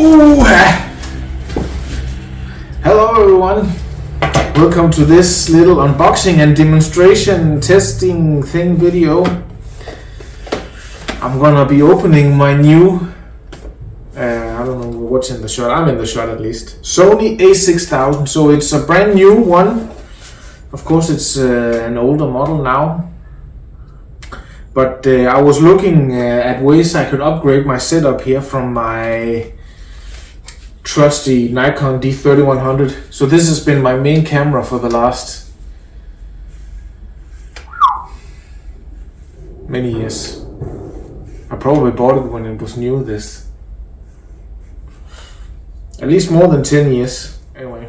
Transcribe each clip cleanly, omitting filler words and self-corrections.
Ooh! Hello everyone! Welcome to this little unboxing and demonstration testing thing video. I'm gonna be opening my new, I don't know what's in the shot, I'm in the shot at least, Sony a6000, so it's a brand new one. Of course it's an older model now, but I was looking at ways I could upgrade my setup here from my trusty Nikon D3100. So this has been my main camera for the last many years. I probably bought it when it was new, this. At least more than 10 years. Anyway,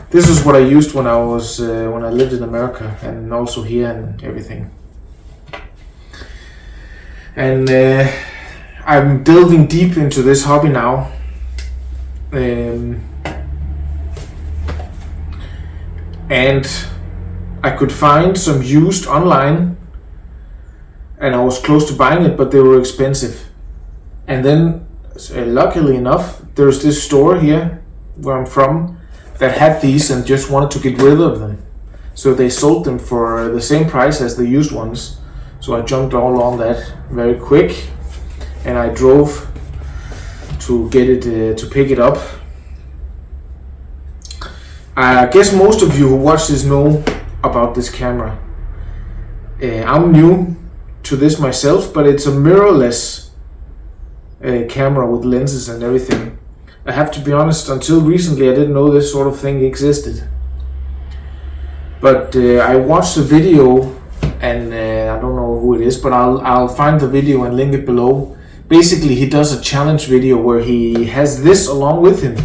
this is what I used when I was when I lived in America and also here and everything. And I'm delving deep into this hobby now. And I could find some used online, and I was close to buying it, but they were expensive. And then luckily enough, there's this store here where I'm from that had these and just wanted to get rid of them, so they sold them for the same price as the used ones. So I jumped all on that very quick, and I drove to get it, to pick it up. I guess most of you who watch this know about this camera. I'm new to this myself, but it's a mirrorless camera with lenses and everything. I have to be honest, until recently I didn't know this sort of thing existed. But I watched the video, and I don't know who it is, but I'll find the video and link it below. Basically, he does a challenge video where he has this along with him,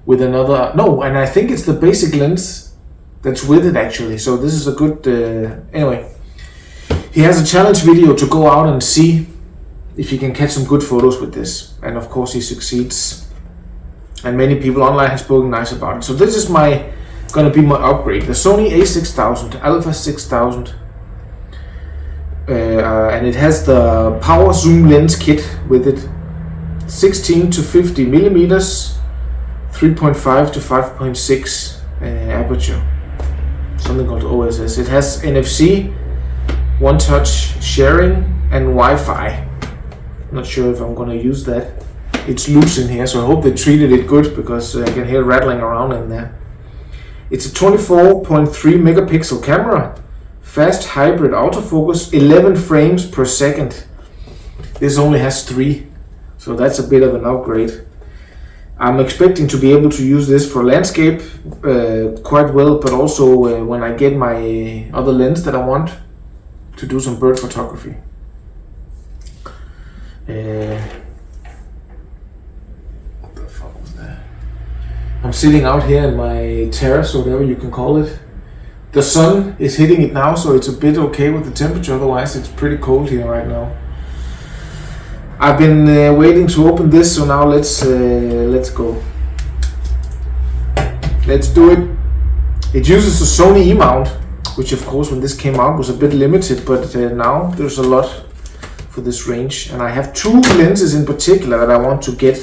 with another, and I think it's the basic lens that's with it actually. So this is a good, anyway. He has a challenge video to go out and see if he can catch some good photos with this. And of course he succeeds. And many people online have spoken nice about it. So this is gonna be my upgrade. The Sony a6000, Alpha 6000. And it has the power zoom lens kit with it, 16 to 50 millimeters, 3.5 to 5.6 aperture, something called OSS. It has NFC, one touch sharing, and Wi-Fi. Not sure if I'm gonna use that. It's loose in here, so I hope they treated it good, because I can hear it rattling around in there. It's a 24.3 megapixel camera. Fast hybrid autofocus, 11 frames per second. This only has 3, so that's a bit of an upgrade. I'm expecting to be able to use this for landscape quite well, but also when I get my other lens that I want to do some bird photography. What the fuck was that? I'm sitting out here in my terrace, or whatever you can call it. The sun is hitting it now, so it's a bit okay with the temperature, otherwise it's pretty cold here right now. I've been waiting to open this, so now let's go. Let's do it. It uses a Sony E-mount, which of course when this came out was a bit limited, but now there's a lot for this range. And I have 2 lenses in particular that I want to get.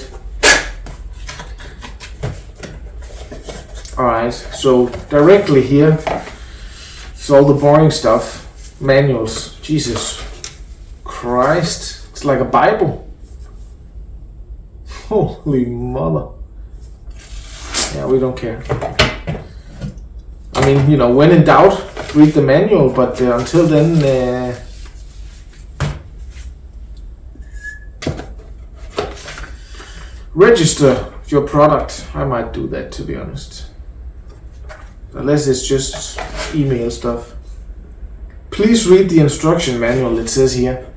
Alright, so directly here, it's all the boring stuff. Manuals. Jesus Christ. It's like a Bible. Holy mother. Yeah, we don't care. I mean, you know, when in doubt, read the manual, but until then... register your product. I might do that, to be honest. Unless it's just email stuff. Please read the instruction manual, it says here.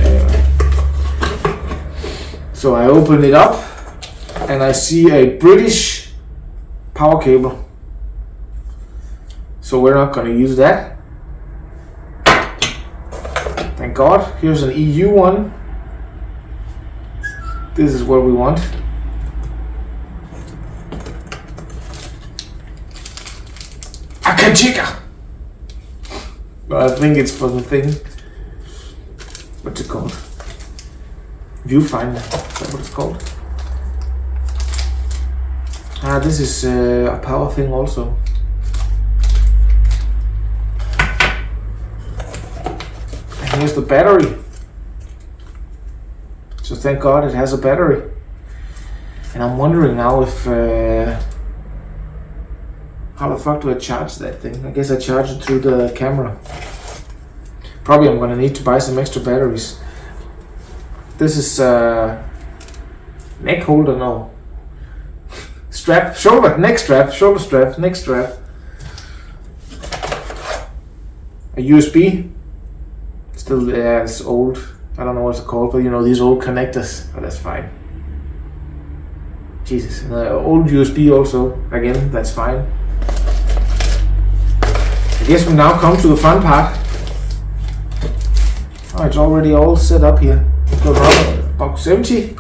Anyway. So I open it up and I see a British power cable. So we're not going to use that. Thank God. Here's an EU one. This is what we want. Akajika! I think it's for the thing. what's it called? Viewfinder, is that what it's called? This is a power thing also. And here's the battery. So thank God it has a battery. And I'm wondering now if how the fuck do I charge that thing? I guess I charge it through the camera. Probably I'm gonna need to buy some extra batteries. This is neck holder, no. Strap, shoulder, neck strap, shoulder strap, neck strap. A USB. Still, yeah, it's old. I don't know what it's called, but you know, these old connectors. Oh, that's fine. Jesus, old USB also. Again, that's fine. I guess we now come to the fun part. Oh, it's already all set up here. Go around box empty.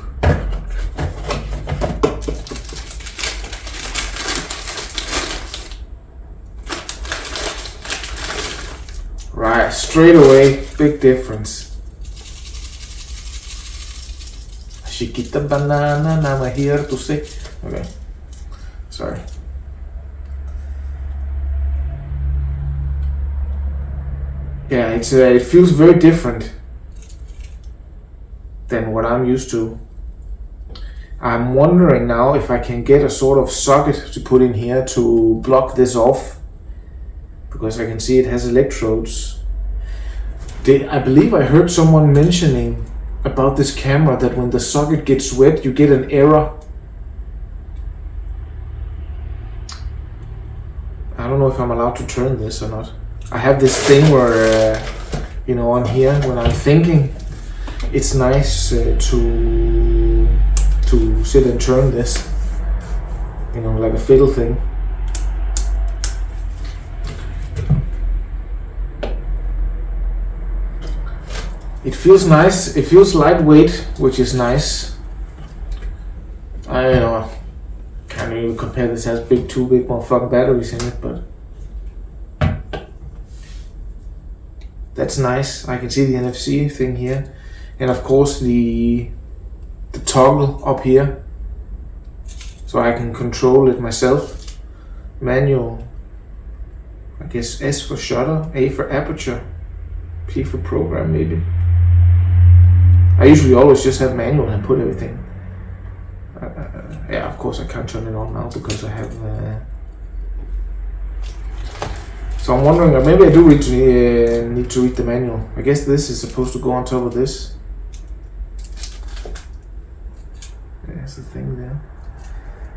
Right, straight away, big difference. Chiquita banana, now I'm here to say. Okay, sorry. Yeah, it feels very different than what I'm used to. I'm wondering now if I can get a sort of socket to put in here to block this off, because I can see it has electrodes. I believe I heard someone mentioning about this camera that when the socket gets wet you get an error. I don't know if I'm allowed to turn this or not. I have this thing where you know, on here when I'm thinking, it's nice to sit and turn this, you know, like a fiddle thing. It feels nice, it feels lightweight, which is nice. I don't know, can't even compare this, has two big motherfucking batteries in it, but that's nice. I can see the NFC thing here, and of course the toggle up here, so I can control it myself. Manual, I guess S for shutter, A for aperture, P for program maybe. I usually always just have manual and put everything. Yeah, of course I can't turn it on now because I have. So I'm wondering, or maybe I do need to read the manual. I guess this is supposed to go on top of this. There's the thing there.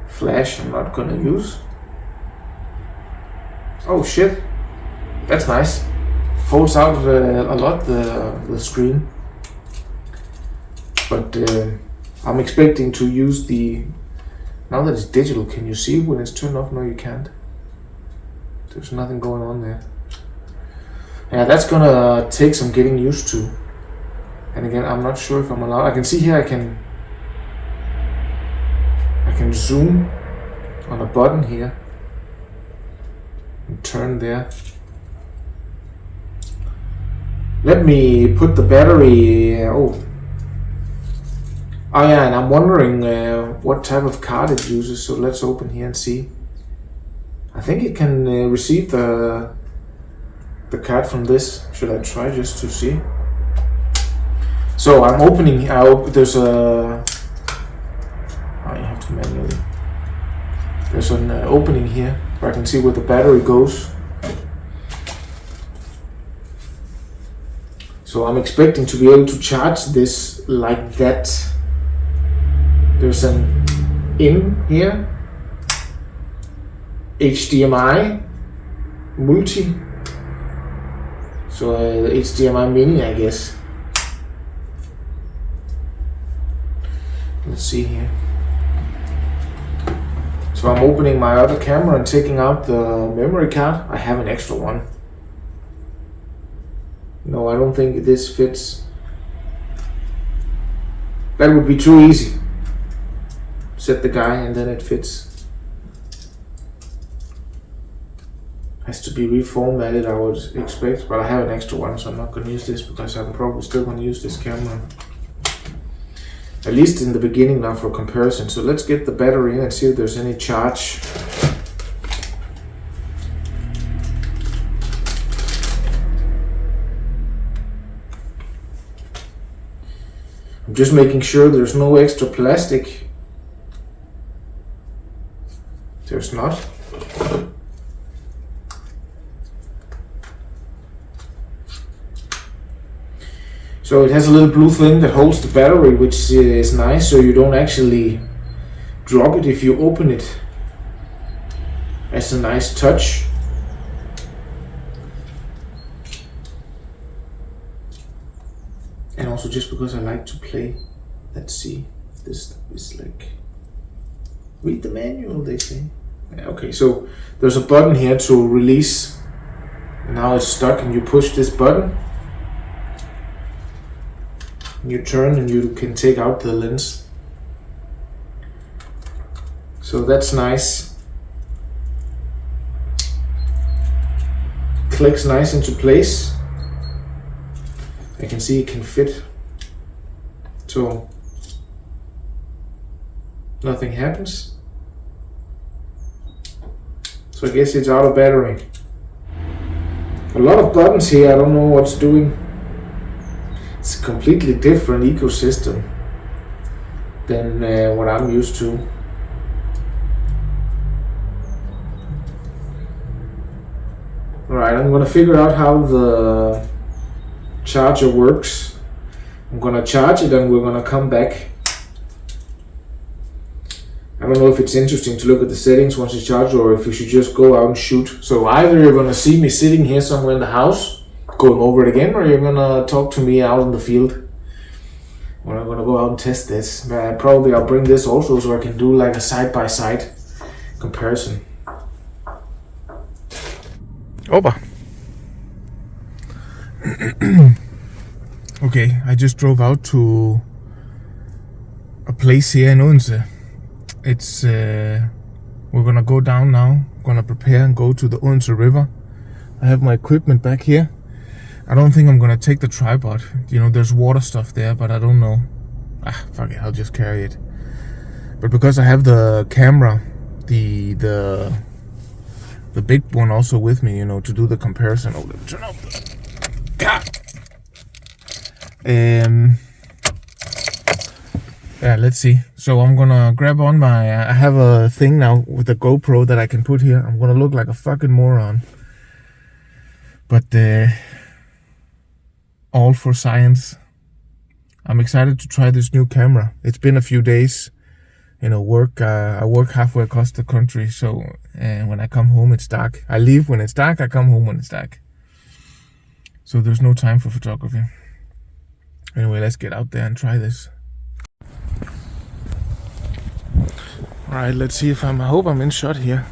Flash I'm not gonna use. Oh shit, that's nice. Folds out a lot the screen. But I'm expecting to use the, now that it's digital, can you see when it's turned off? No, you can't. There's nothing going on there. Yeah, that's gonna take some getting used to. And again, I'm not sure if I'm allowed. I can see here I can zoom on a button here and turn there. Let me put the battery. Oh yeah, and I'm wondering what type of card it uses, so let's open here and see. I think it can receive the card from this. Should I try just to see? So I'm opening, there's a, you have to manually. There's an opening here where I can see where the battery goes. So I'm expecting to be able to charge this like that. There's an in here, HDMI, multi, so HDMI mini, I guess. Let's see here. So I'm opening my other camera and taking out the memory card. I have an extra one. No, I don't think this fits. That would be too easy. Set the guy and then it fits. has to be reformatted, I would expect, but I have an extra one, so I'm not going to use this because I'm probably still going to use this camera. At least in the beginning now for comparison. So let's get the battery in and see if there's any charge. I'm just making sure there's no extra plastic. There's not. So it has a little blue thing that holds the battery, which is nice, so you don't actually drop it if you open it. That's a nice touch. And also just because I like to play. Let's see. This is like... Read the manual, they say. Yeah, okay, so there's a button here to release. And now it's stuck and you push this button. You turn and you can take out the lens. So that's nice. Clicks nice into place. I can see it can fit. So nothing happens. So I guess it's out of battery. A lot of buttons here, I don't know what's doing. It's a completely different ecosystem than what I'm used to. Alright, I'm gonna figure out how the charger works. I'm gonna charge it and we're gonna come back. I don't know if it's interesting to look at the settings once it's charged or if you should just go out and shoot. So either you're gonna see me sitting here somewhere in the house going over it again, or you're gonna talk to me out in the field when I'm gonna go out and test this. Probably I'll bring this also so I can do like a side-by-side comparison. Over. Okay, I just drove out to a place here in Odense. It's we're gonna go down now. Gonna prepare and go to the Odense River. I have my equipment back here. I don't think I'm gonna take the tripod. You know, there's water stuff there, but I don't know. Fuck it, I'll just carry it. But because I have the camera, the big one also with me, you know, to do the comparison. Oh, let me turn off the... Yeah, let's see. So I'm gonna grab on my... I have a thing now with the GoPro that I can put here. I'm gonna look like a fucking moron. But all for science. I'm excited to try this new camera. It's been a few days. You know, I work halfway across the country, so when I come home it's dark. I leave when it's dark, I come home when it's dark. So there's no time for photography. Anyway, let's get out there and try this. Alright, let's see if I hope I'm in shot here.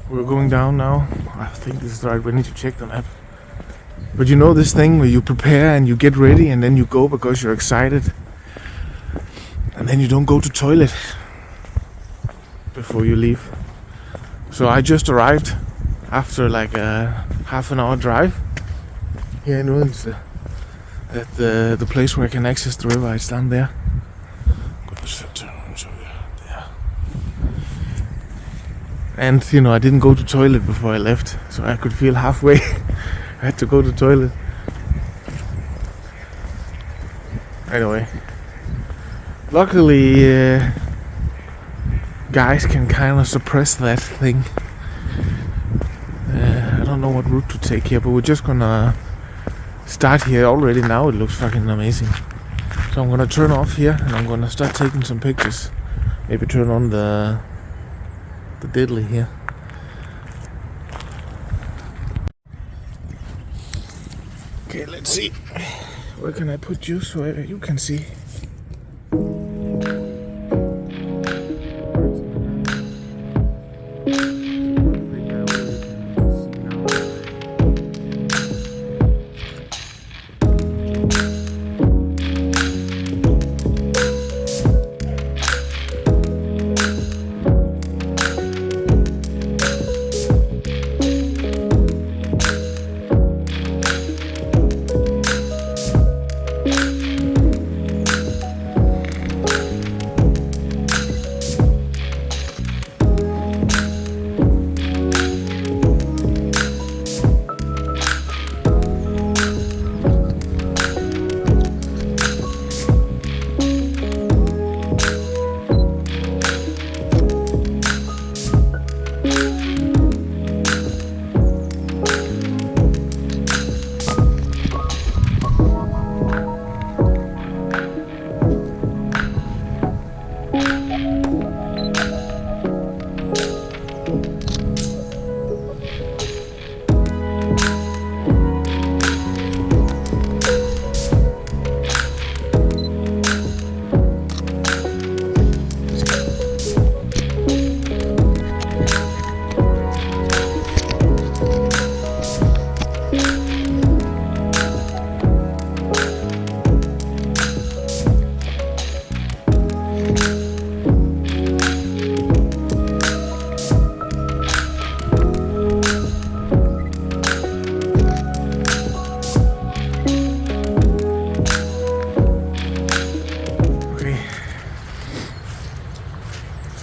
We're going down now. I think this is the right way. I need to check the map. But you know this thing where you prepare and you get ready and then you go because you're excited. And then you don't go to toilet before you leave. So I just arrived after like a half an hour drive here in Odense at the place where I can access the river. It's down there. I'm gonna turn around and show you. There. And you know, I didn't go to toilet before I left, so I could feel halfway. I had to go to toilet. Anyway. Luckily, guys can kind of suppress that thing. I don't know what route to take here, but we're just gonna start here already. Now it looks fucking amazing. So I'm gonna turn off here and I'm gonna start taking some pictures. Maybe turn on the diddly here. Okay, let's see. Where can I put you so you can see?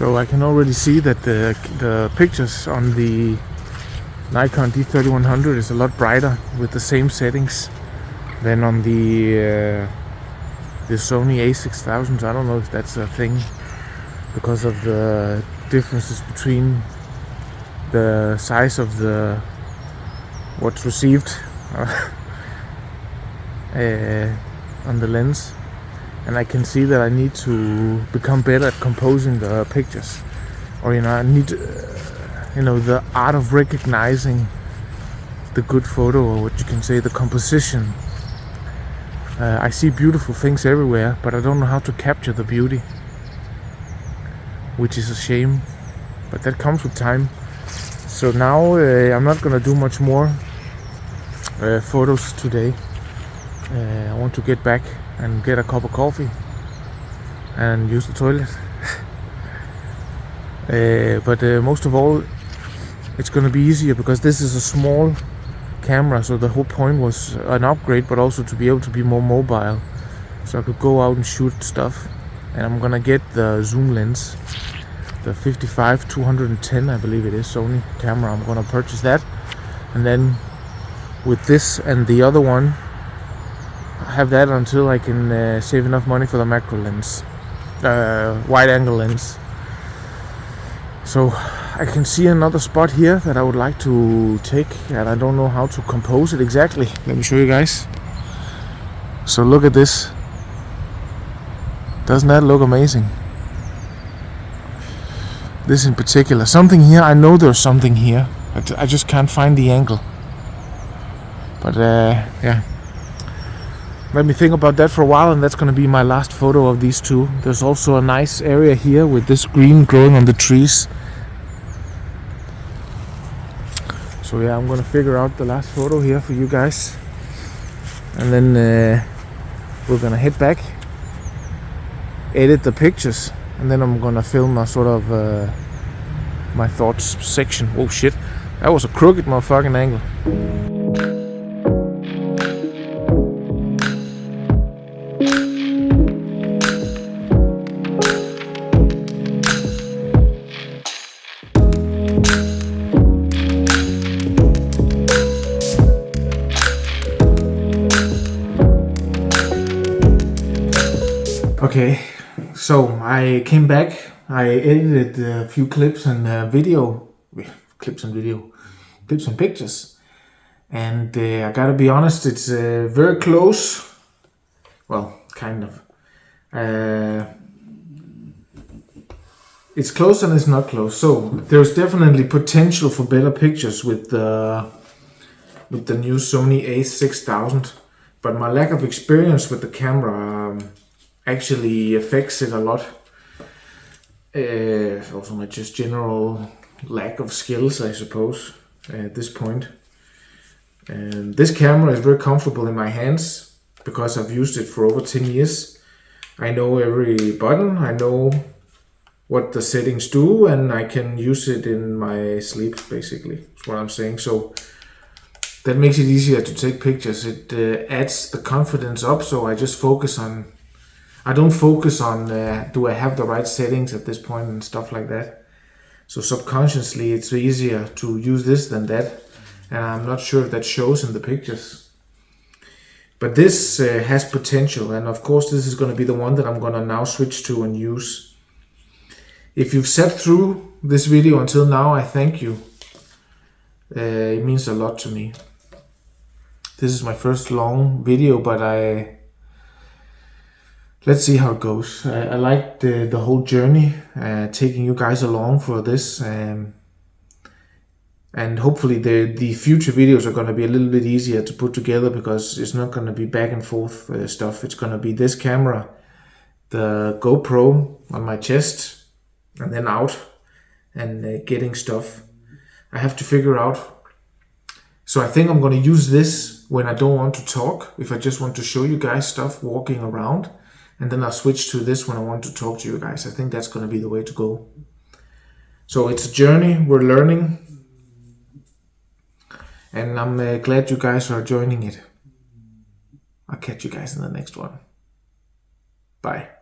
So I can already see that the pictures on the Nikon D3100 is a lot brighter with the same settings than on the Sony a6000. I don't know if that's a thing because of the differences between the size of the what's received on the lens. And I can see that I need to become better at composing the pictures, or I need the art of recognizing the good photo, or what you can say, the composition. I see beautiful things everywhere, but I don't know how to capture the beauty, which is a shame, but that comes with time. So now I'm not gonna do much more photos today. I want to get back and get a cup of coffee and use the toilet. But most of all, it's gonna be easier because this is a small camera, so the whole point was an upgrade, but also to be able to be more mobile, so I could go out and shoot stuff. And I'm gonna get the zoom lens, the 55-210, I believe it is, Sony camera. I'm gonna purchase that, and then with this and the other one, I have that until I can save enough money for the macro lens, wide angle lens. So I can see another spot here that I would like to take, and I don't know how to compose it exactly. Let me show you guys. So look at this. Doesn't that look amazing? This in particular. Something here, I know there's something here. I just can't find the angle. But yeah. Let me think about that for a while, and that's going to be my last photo of these two. There's also a nice area here with this green growing on the trees. So yeah, I'm going to figure out the last photo here for you guys. And then we're going to head back, edit the pictures, and then I'm going to film a sort of my thoughts section. Oh shit, that was a crooked motherfucking angle. Okay, so I came back. I edited a few clips and clips and pictures, and I gotta be honest, it's very close. Well, kind of. It's close and it's not close. So there's definitely potential for better pictures with the new Sony a6000, but my lack of experience with the camera actually affects it a lot. Also my just general lack of skills, I suppose, at this point. And this camera is very comfortable in my hands because I've used it for over 10 years. I know every button, I know what the settings do, and I can use it in my sleep, basically. That's what I'm saying. So that makes it easier to take pictures. It adds the confidence up, so I just focus on I don't focus on do I have the right settings at this point and stuff like that. So subconsciously it's easier to use this than that, and I'm not sure if that shows in the pictures. But this has potential, and of course this is going to be the one that I'm going to now switch to and use. If you've sat through this video until now, I thank you. It means a lot to me. This is my first long video, but let's see how it goes. I like the whole journey, taking you guys along for this, and hopefully the future videos are going to be a little bit easier to put together, because it's not going to be back and forth stuff. It's going to be this camera, the GoPro on my chest, and then out and getting stuff. I have to figure out. So I think I'm going to use this when I don't want to talk, if I just want to show you guys stuff walking around. And then I'll switch to this when I want to talk to you guys. I think that's going to be the way to go. So it's a journey, we're learning. And I'm glad you guys are joining it. I'll catch you guys in the next one. Bye.